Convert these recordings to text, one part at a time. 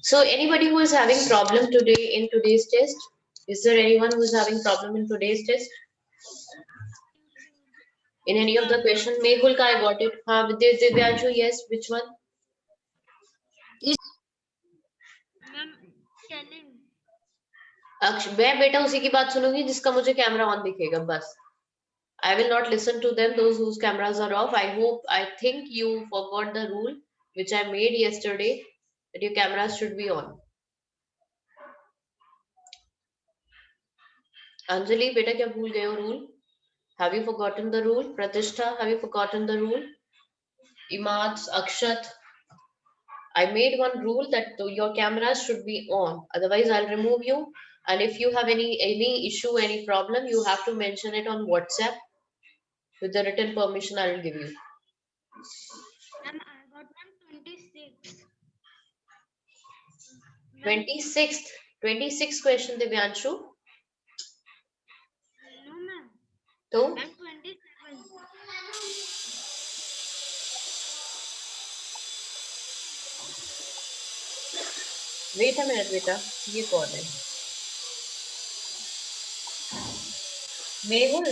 So anybody who is having problem today in today's test? Is there anyone who is having problem in today's test? In any of the question? Mehul ka I got it. हाँ, Divyanshu, yes. Which one? मैं बेटा उसी की बात सुनूंगी जिसका मुझे camera on दिखेगा बस. I will not listen to them, those whose cameras are off. I think you forgot the rule which I made yesterday that your cameras should be on. Anjali, beta क्या भूल गए हो rule? Have you forgotten the rule? Pratishtha, have you forgotten the rule? Imad, Akshat, I made one rule that your cameras should be on. Otherwise, I'll remove you. And if you have any issue, any problem, you have to mention it on WhatsApp. With the written permission, I will give you. Ma'am, I got 126. 26th question, Divyanshu. No, ma'am. So, Ma'am, 27. wait a minute, beta. ये कौन है? Mehul.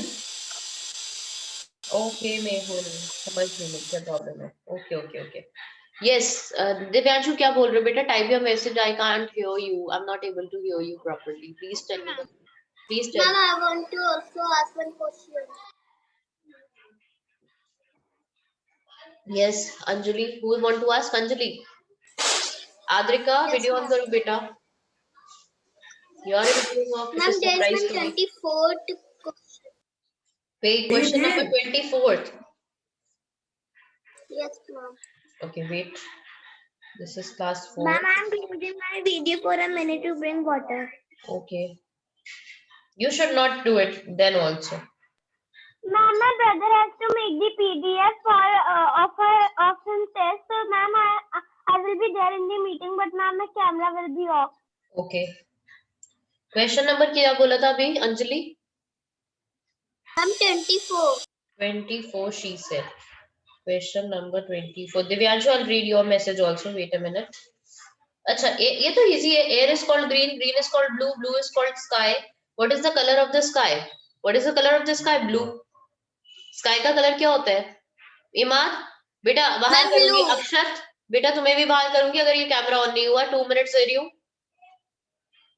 Okay, Mehul. समझ नहीं क्या problem है. Okay. Yes, Divyanshu, क्या बोल रहे हो बेटा? Type your message. I can't hear you. I'm not able to hear you properly. Please tell me. Please tell. Ma'am, I want to also ask one question. Yes, Anjali. Who will want to ask? Anjali. Adrika, Yes, video on ma'am. करो बेटा. Your video off. It Ma'am, is there is surprise one to me. 24th question. Wait, question number 24th. Yes, ma'am. Okay, wait. This is class 4. Ma'am, I'm using my video for a minute to bring water. Okay. You should not do it then also. Ma'am, my brother has to make the PDF of his test. So, ma'am, I will be there in the meeting, but ma'am, my camera will be off. Okay. Question number क्या बोला था अभी Anjali? Ma'am, 24. 24 she said. Question number 24. Divyanshu, I'll read your message also. Wait a minute. अच्छा ये तो easy है. Air is called green, green is called blue, blue is called sky. What is the color of the sky? What is the color of the sky? Blue. Sky का colour क्या होता है? इमाद, बेटा बाहर करूंगी. अक्षत, बेटा तुम्हें भी बाहर करूंगी अगर ये कैमरा ऑन नहीं हुआ. 2 मिनट्स दे रही हूँ.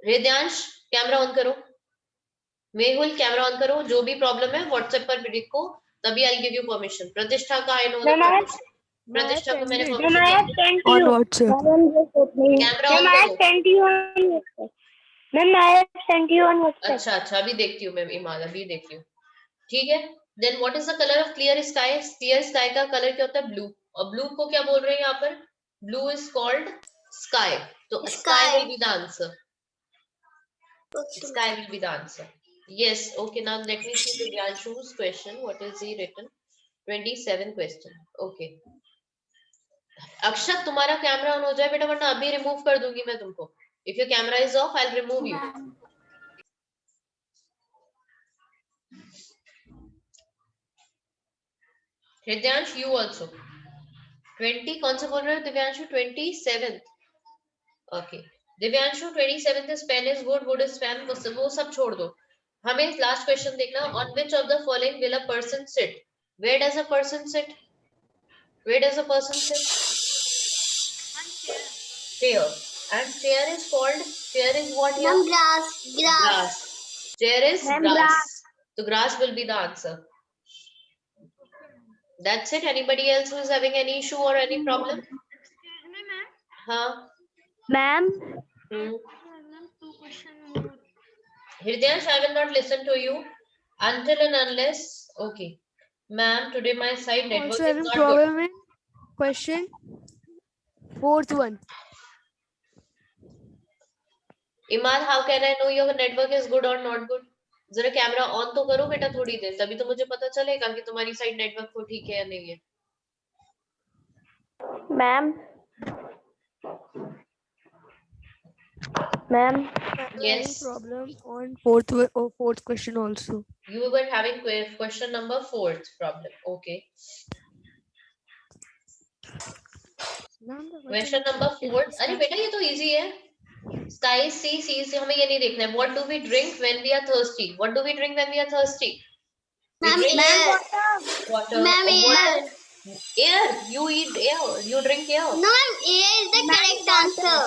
हृदयांश, कैमरा ऑन करो. मेहुल, कैमरा ऑन करो. जो भी प्रॉब्लम है व्हाट्सएप पर लिखो, तभी आई गिव यू परमिशन. प्रतिष्ठा का आई नो द परमिशन. प्रतिष्ठा को मैंने परमिशन दिया. on WhatsApp. कैमरा ऑन करो. अच्छा अभी देखती हूँ मैं इमाद, अभी देखती हूँ. ठीक है. Then what is the colour of clear sky? Clear sky का कलर क्या होता है? ब्लू. और ब्लू को क्या बोल रहे हैं यहाँ पर? Blue is called sky. तो sky will be the answer. Sky will be the answer. Yes. Okay. Now let me see Divyanshu's question. What is he written? 27 question. Okay. अक्षत, तुम्हारा कैमरा ऑन हो जाए बेटा, वरना अभी रिमूव कर दूंगी मैं तुमको. If your camera is off, I'll remove you. Hridyansh, you also. 20 कौन सा बोल रहे हो Divyanshu? 27th. Okay. Divyanshu 27th is pen is wood, wood is pen. वो सब छोड़ दो. हमें लास्ट क्वेश्चन देखना. On which of the following will a person sit? Where does a person sit? Where does a person sit? Chair. And chair is called, chair is what here? Ma'am, grass. Chair is grass. So grass will be the answer. That's it. Anybody else who is having any issue or any problem? Huh? Ma'am. Hridyansh, I will not listen to you until and unless. Okay. Ma'am, today my site network Also is having not problem good. in question 4th one. Imad, how can I know your network is good or not good? जरा camera on तो करो बेटा थोड़ी देर, तभी तो मुझे पता चलेगा कि तुम्हारी साइड नेटवर्क तो ठीक है या नहीं है. Ma'am. Yes. Problem on fourth question also. You were having question number 4th problem. Okay. Question number 4. अरे बेटा ये तो इजी है. Sky is sea, sea से हमें ये नहीं देखना है. What do we drink when we are thirsty? What do we drink when we are thirsty? We Ma'am, drink air. water. Ma'am, Water. Air. You eat air. You drink air. No, ma'am, air is the correct answer.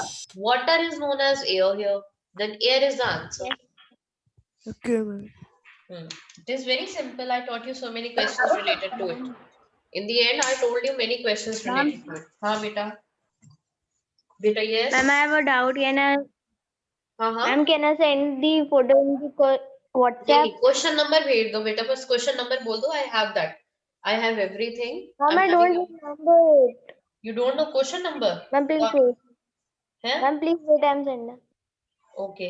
Water is known as air here. Then air is the answer. Okay, ma'am. It is very simple. I taught you so many questions related to it. In the end, I told you many questions related to it. हाँ बेटा. Beta, yes. Ma'am, I have a doubt. Can I? हाँ. Ma'am, can I send the photo in the WhatsApp? नहीं, question number भेज दो बेटा. बस question number बोल दो. I have that. I have everything. Ma'am, I don't remember it. You don't know question number? Ma'am, please wait. है? Ma'am, please wait. I'm sending. Okay.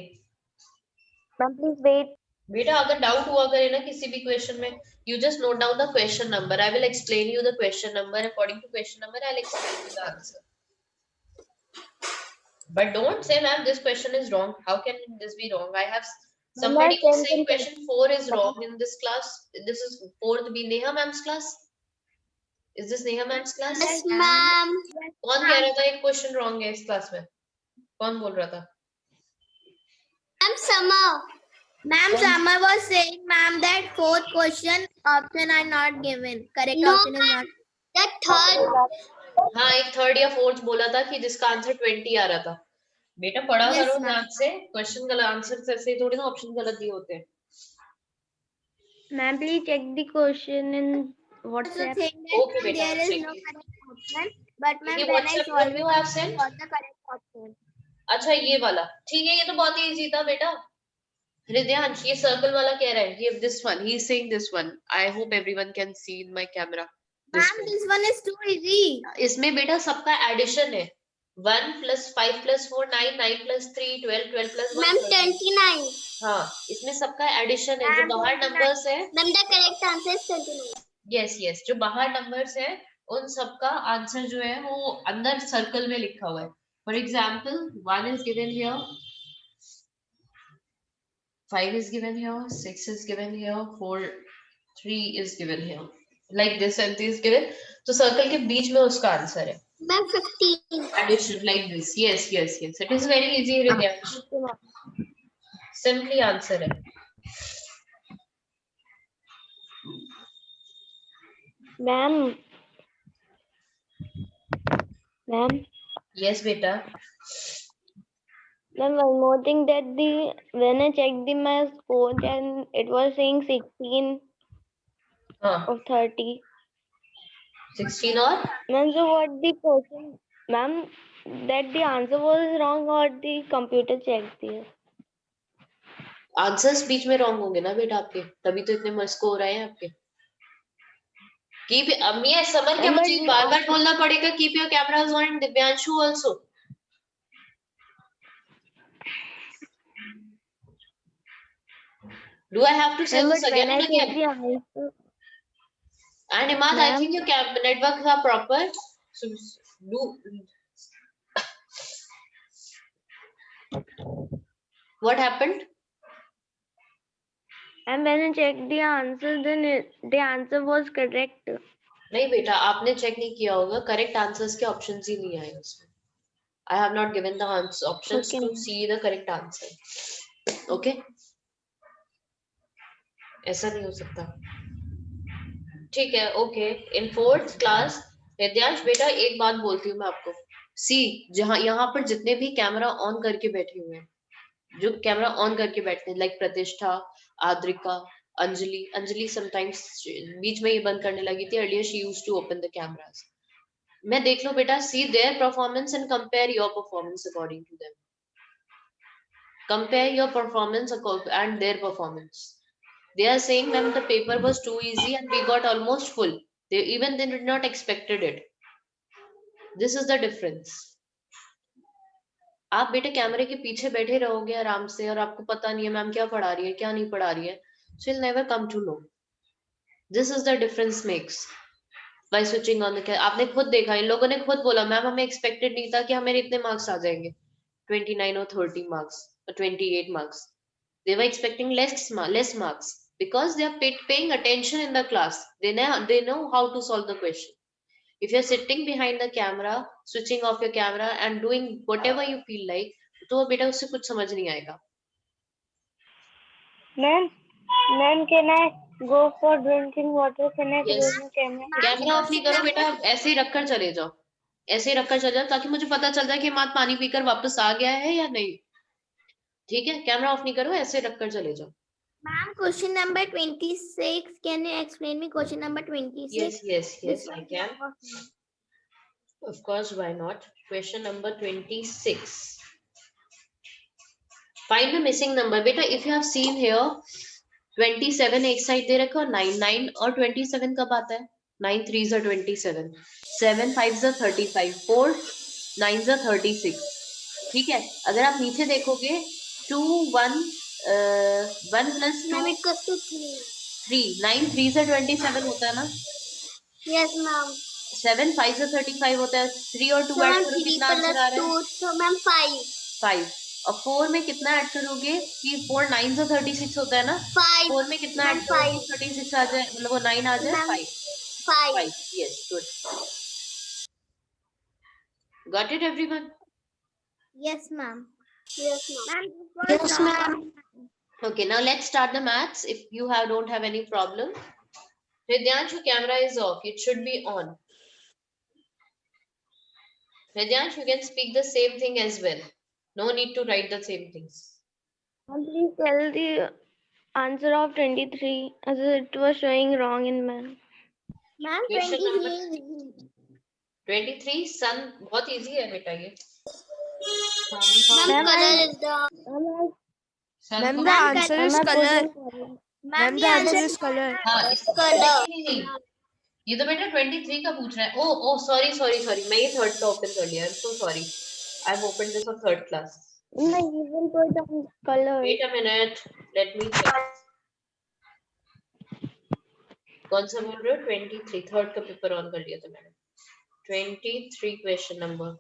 Ma'am, please wait. बेटा अगर doubt हुआ करे ना किसी भी क्वेश्चन में, you just note down the question number. I will explain you the question number. According to question number, I'll explain you the answer. But don't say, ma'am, this question is wrong. How can this be wrong? I have somebody who saying question 4 is wrong in this class. This is 4th be Neha ma'am's class. Is this Neha ma'am's class? Yes, ma'am. कौन कह रहा था एक question wrong है इस class में? कौन बोल रहा था? Ma'am, Summer. Ma'am, Summer was saying, ma'am, that fourth question option are not given. Correct option is not. The third. हाँ एक थर्ड या फोर्थ बोला था कि जिसका आंसर 20 आ रहा था. बेटा पढ़ा करो ध्यान से. क्वेश्चन गलत आंसर से थोड़ी ना ऑप्शन गलत दिए होते हैं. Ma'am, please check the question in WhatsApp. Okay, beta, There is check no it. correct option, but ma'am, ये when I WhatsApp solve group it, you have sent? got the correct option. अच्छा ये वाला ठीक है. ये तो बहुत ही easy था बेटा. हृदयांश ये सर्कल वाला कह रहा है. ये this one. He is saying this one. I hope everyone can see in my camera. Ma'am, this one is too easy. इसमें बेटा सबका एडिशन है. 1 + 5 + 4 9 9 + 3 12 12 + 1 Ma'am, 29. हाँ इसमें सबका एडिशन है. जो बाहर नंबर्स है. Ma'am, the correct answer is 29. Yes जो बाहर नंबर्स है उन सबका आंसर जो है वो अंदर सर्कल में लिखा हुआ है. For example 1 is given here, 5 is given here, 6 is given here, 4 3 is given here, like this and this given. तो सर्कल के बीच में उसका आंसर है. Ma'am, 15. Addition like this. Yes. It is very easy, Hridyansh. Simply answer है. Ma'am. Yes, beta. Ma'am, one more thing that when I checked my score, then it was saying 16 हाँ of 30. 16 और Ma'am, so what the question? Ma'am, that the answer was wrong or the computer checked this? Answers बीच में wrong होंगे ना बेटा आपके, तभी तो इतने मस्त स्कोर आए हैं आपके. कीप अम्मी समर क्या मुझे बार बार बोलना पड़ेगा? Keep your cameras on. Divyanshu also. Do I have to say this again and again? And Imad, I think your networks are proper. So do. What happened? And when I checked the answer, then the answer was correct. नहीं बेटा आपने check नहीं किया होगा. Correct answers के options ही नहीं आए उसमें. I have not given the options to see the correct answer. Okay? ऐसा नहीं हो सकता. ठीक है. ओके. इन 4th क्लास हृदयांश बेटा एक बात बोलती हूँ मैं आपको. सी जहाँ यहाँ पर जितने भी कैमरा ऑन करके बैठे हुए हैं, जो कैमरा ऑन करके बैठते हैं, लाइक प्रतिष्ठा, आद्रिका, अंजलि समटाइम्स बीच में ये बंद करने लगी थी. Earlier she used to open the cameras. मैं देख लो बेटा. See their performance and compare your performance according to them. Compare your performance and their performance. They are saying, ma'am, the paper was too easy and we got almost full. They did not expected it. This is the difference. आप बेटे कैमरे के पीछे बैठे रहोगे आराम से और आपको पता नहीं है मैम क्या पढ़ा रही है क्या नहीं पढ़ा रही है. So you'll never come to know. This is the difference makes by switching on the camera. आपने खुद देखा, इन लोगों ने खुद बोला मैम हमें एक्सपेक्टेड नहीं था कि हमें इतने मार्क्स आ जाएंगे. 29 or 30 marks or 28 marks. They were expecting less marks because they are paying attention in the class. They know how to solve the question. If you're sitting behind the camera switching off your camera and doing whatever you feel like, तो बेटा उससे कुछ समझ नहीं आएगा. Ma'am, can I go for drinking water? Can I Yes. close my camera? Camera off नहीं करो बेटा, ऐसे ही रखकर चले जाओ, ऐसे ही रखकर चले जाओ ताकि मुझे पता चल जाए कि मात पानी पीकर वापस आ गया है या नहीं. ठीक है, कैमरा ऑफ नहीं करो, ऐसे रखकर चले जाओ. Ma'am, question number 26. Can you explain me question number 26? Yes, I can. Of course, why not? Question number 26. Find the missing number. Beta, if you have seen here, 27 एक साइड दे रखा और 9 और 27 कब आता है? 9 3s are 27, 7 5s are 35, 4 9s are 36. ठीक है, अगर आप नीचे देखोगे 2 1 1 plus 2 Ma'am, it goes to 3. 3, 9 3s are 27 होता है ना? Yes, ma'am. 7 5s are 35 होता है. 3 और 2 So, ऐड ma'am, करो, 3 कितना आंसर आ plus रहा है? 2. So, ma'am, 5. 5. और 4 में कितना ऐड करोगे कि 4 9s are 36 होता है ना? 5. 4 में कितना ऐड Ma'am, करोगे 36 आ जाए, मतलब वो 9 आ जाए? Ma'am, 5. 5. 5. Yes, good. Got it, everyone? Yes, ma'am. Yes, ma'am. Yes, ma'am. Okay, now let's start the maths. If you don't have any problem. Hridyansh, your camera is off. It should be on. Hridyansh, you can speak the same thing as well. No need to write the same things. Please tell the answer of 23 as it was showing wrong in man. Ma'am, Question 23. 23, sun, बहुत easy है बेटा ये. Ma'am, color is the. Sun Ma'am, को- the answer is color. Ma'am, the answer is color. हाँ, color. नहीं, ये तो बेटा 23 का पूछ रहा है. Oh, sorry. मैं ये third का open कर लिया. I'm so sorry. I've opened this for third class. No, you will put the color. Wait a minute. Let me check. कौन सा बोल रहे हो? 23. थर्ड का पेपर ऑन कर लिया था मैंने. 23 क्वेश्चन नंबर.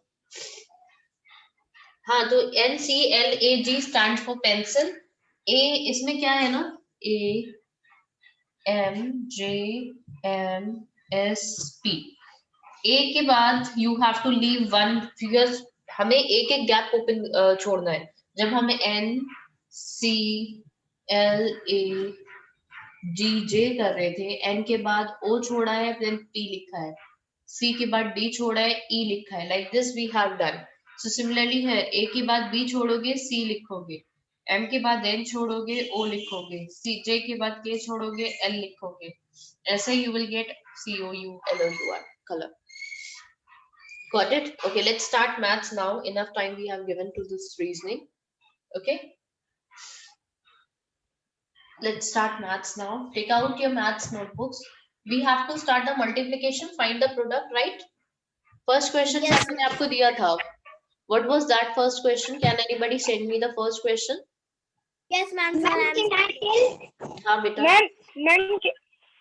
हाँ, तो NCLAG stand for pencil. A इसमें क्या है ना? AMJMSP. A के बाद you have to leave one figures. हमें एक एक गैप ओपन छोड़ना है. जब हमें NCLAGJ कर रहे थे, N के बाद O छोड़ा है, then P लिखा है, C के बाद D छोड़ा है, E लिखा है. Like this we have done. So similarly है, A के बाद B छोड़ोगे, C लिखोगे, M के बाद N छोड़ोगे, O लिखोगे, J के बाद K छोड़ोगे, L लिखोगे. ऐसे you will get COULOUR color. Got it? Okay, let's start maths now. Enough time we have given to this reasoning. Okay. Let's start maths now. Take out your maths notebooks. We have to start the multiplication, find the product, right? First question Yes. मैंने आपको दिया था. What was that first question? Can anybody send me the first question? Yes, ma'am. Ma'am, can I tell? हाँ बेटा. Ma'am,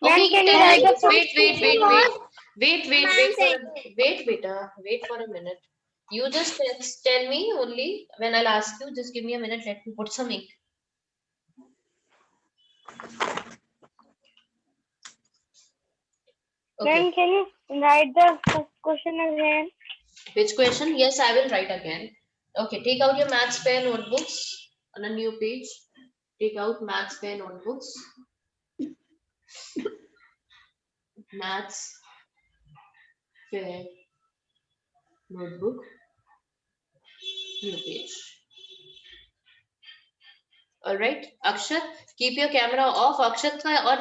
Okay, can you tell write me. the Wait, beta. Wait for a minute. You just tell me only when I'll ask you. Just give me a minute. Let me put some ink. Okay. Ma'am, can you write the first question again? Which question? Yes, I will write again. Okay, take out your maths pair notebooks on a new page. Take out maths pair notebooks. Maths pair notebook. New page. All right, Akshat, keep your camera off. Akshat का और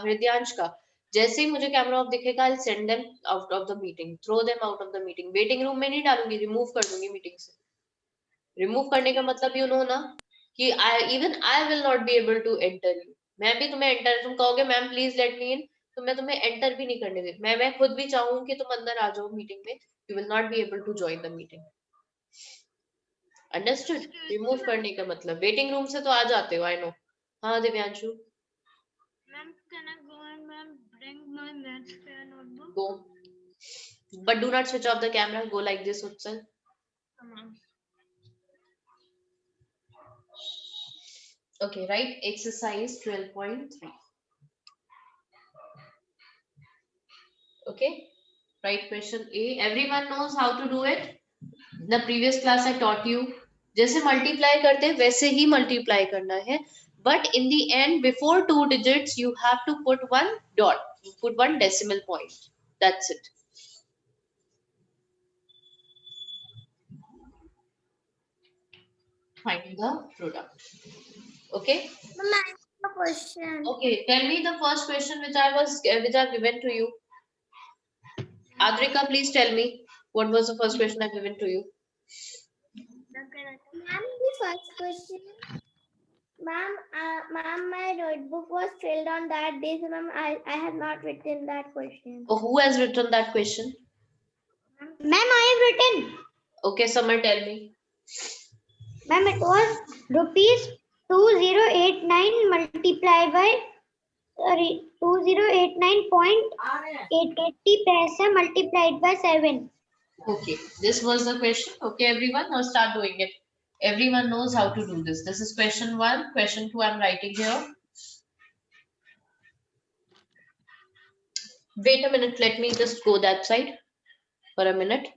हृदयांश का. जैसे ही मुझे camera off दिखेगा, I'll send them out of the meeting. Throw them out of the meeting. Waiting room में नहीं डालूंगी, remove कर दूंगी मीटिंग से. Remove करने का मतलब you know ना कि even I will not be able to enter you. मैं भी तुम्हें enter, तुम कहोगे मैम प्लीज लेट मी इन, तो मैं तुम्हें एंटर भी नहीं करने देती. मैं खुद भी चाहूँ कि तुम अंदर आ जाओ मीटिंग में, you will not be able to join the meeting. Understood? Remove करने का मतलब वेटिंग रूम से तो आ जाते हो, I know. हाँ Divyanshu. Ma'am, can I go and ma'am bring my maths pair notebook? Go. But do not switch off the camera. Go like this, Utsal. Okay, right. Exercise 12.3. Okay. Right, question A. Everyone knows how to do it. The previous class I taught you. जैसे multiply करते हैं वैसे ही multiply करना है. But in the end, before 2 digits, you have to put one dot. You put one decimal point. That's it. Finding the product. Okay. Ma'am, I have a question. Okay. Tell me the first question which I've given to you. Adrika, please tell me what was the first question I've given to you. Ma'am, the first question. Ma'am, my notebook was filled on that day, so ma'am, I have not written that question. Oh, who has written that question? Ma'am, I have written. Okay, Samar, tell me. Ma'am, it was rupees 2089 multiplied by 2089.880 paisa multiplied by 7. Okay, this was the question. Okay, everyone, now start doing it. Everyone knows how to do this. This is question 1. Question 2, I'm writing here. Wait a minute, let me just go that side for a minute.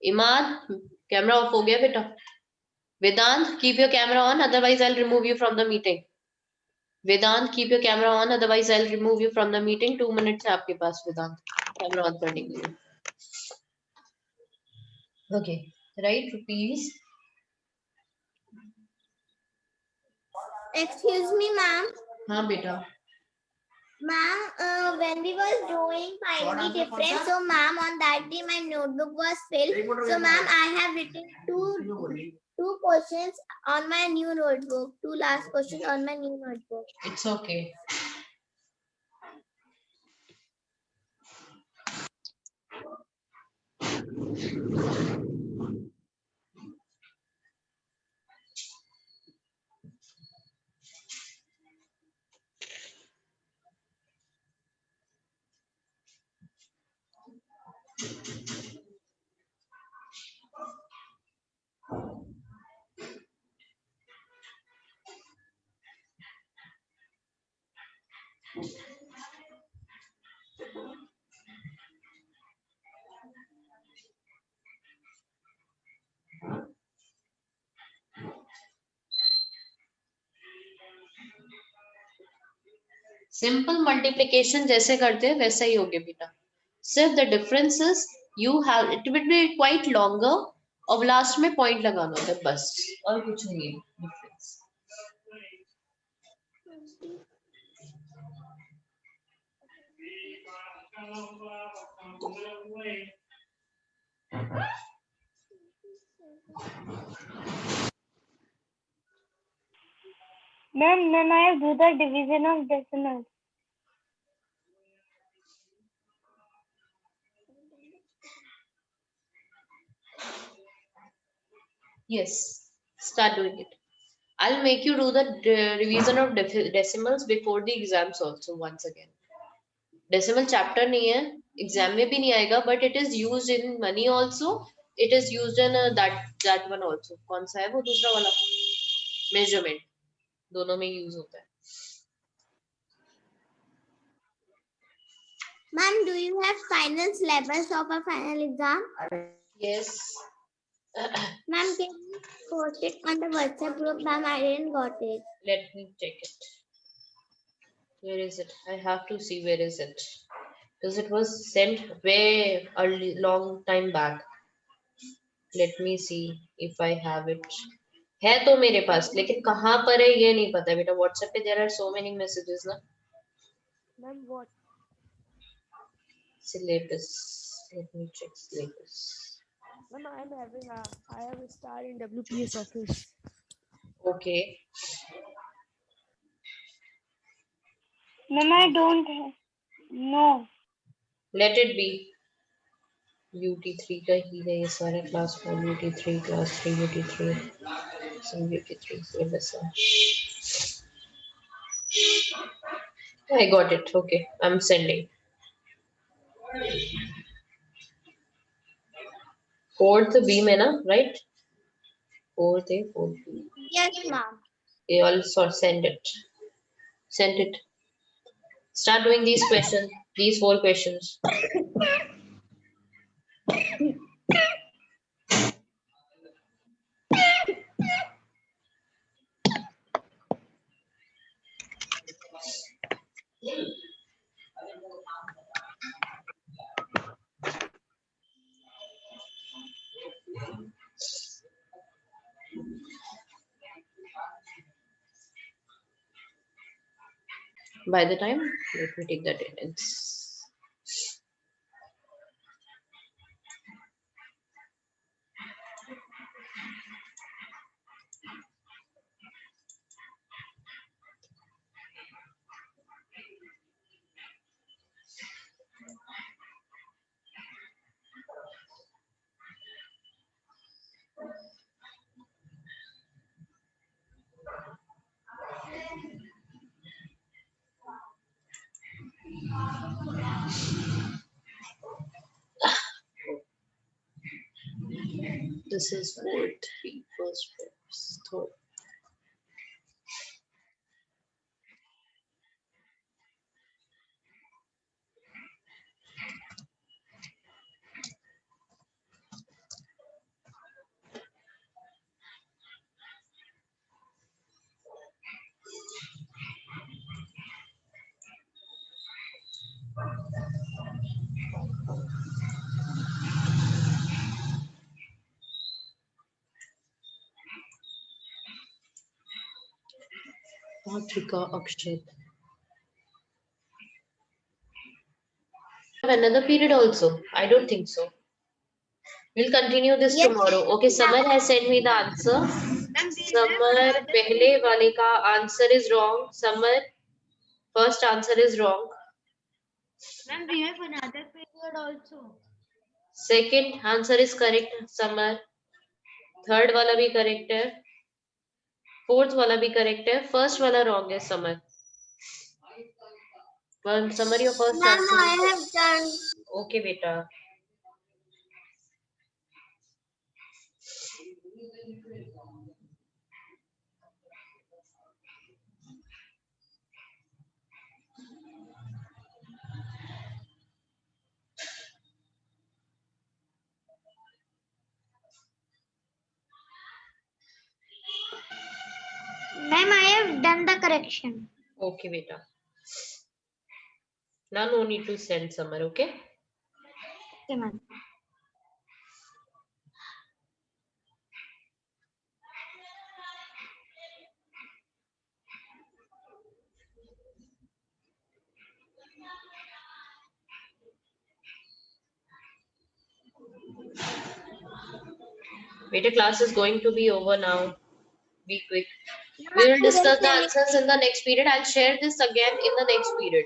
Imad, camera off ho gaya beta. Vedant, keep your camera on, otherwise I'll remove you from the meeting. Vedant, keep your camera on, otherwise I'll remove you from the meeting. 2 minutes है आपके पास Vedant. Camera on करने के लिए. Okay, right, rupees. Excuse me, ma'am. हाँ बेटा. Ma'am, when we was doing find the difference, so ma'am, on that day my notebook was filled. So ma'am, I have written two questions on my new notebook. Two last questions on my new notebook. It's okay. Simple multiplication जैसे करते हैं वैसा ही होगा बेटा. सिर्फ the difference is you have it will be quite longer और last में point लगाना होता है बस और कुछ नहीं है difference. Ma'am, then I do the division of decimals. Yes, start doing it. I'll make you do the revision of decimals before the exams also once again. Decimal chapter नहीं है, exam में भी नहीं आएगा, but it is used in money also. It is used in that one also. कौन सा है वो दूसरा वाला? Measurement. दोनों में use होता है. Ma'am, do you have final syllabus of a final exam? Yes. Ma'am, can you post it on the WhatsApp group? Ma'am, I didn't got it. Let me check it. Where is it? I have to see where is it. Because it was sent way early, long time back. Let me see if I have it. है तो मेरे पास लेकिन कहाँ पर है ये नहीं पता बेटा. WhatsApp पे there are so many messages ना. Ma'am, what? Syllabus. Let me check syllabus. Ma'am, I have a star in WPS office. Okay. Ma'am, I don't have. No. Let it be. UT3 का ही है ये सारा class 4 UT3 class 3 UT3 some UT3 syllabus है. I got it. Okay, I'm sending. Fourth B में ना, right? Fourth A, fourth B. Yes, ma'am. They also send it. Send it. Start doing these questions. These 4 questions. By the time, let me take the attendance. This is 4, 3, first, third. Patrika, Akshay. Have another period also? I don't think so. We'll continue this Yes. tomorrow. Okay, Samar has sent me the answer. Samar, pehle wale ka answer is wrong. Samar, first answer is wrong. Ma'am, we have another period also. Second answer is correct, Samar. Third wala bhi correct hai. Fourth wala bhi correct hai. First wala wrong hai, Samar. Well, Samar, your first Ma'am, answer. I have done. Okay, beta. Ma'am, I have done the correction. Okay, beta. Now no need to send Samar, okay? Okay, ma'am. Beta, class is going to be over now. Be quick. We will discuss the answers in the next period. I'll share this again in the next period.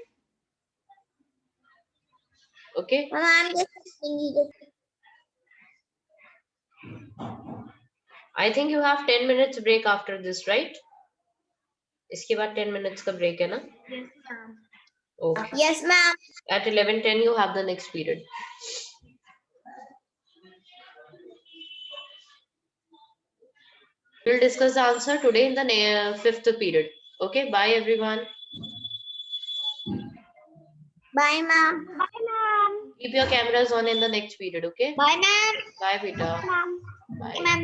Okay? Ma'am, I'm just thinking. I think you have 10 minutes break after this, right? इसके बाद 10 minutes का break है ना? Yes, ma'am. Okay. Yes, ma'am. At 11:10 you have the next period. We'll discuss the answer today in the fifth period. Okay, bye everyone. Bye, ma'am. Bye, ma'am. Keep your cameras on in the next period, okay? Bye, ma'am. Bye, beta. Ma'am. Bye. Ma'am.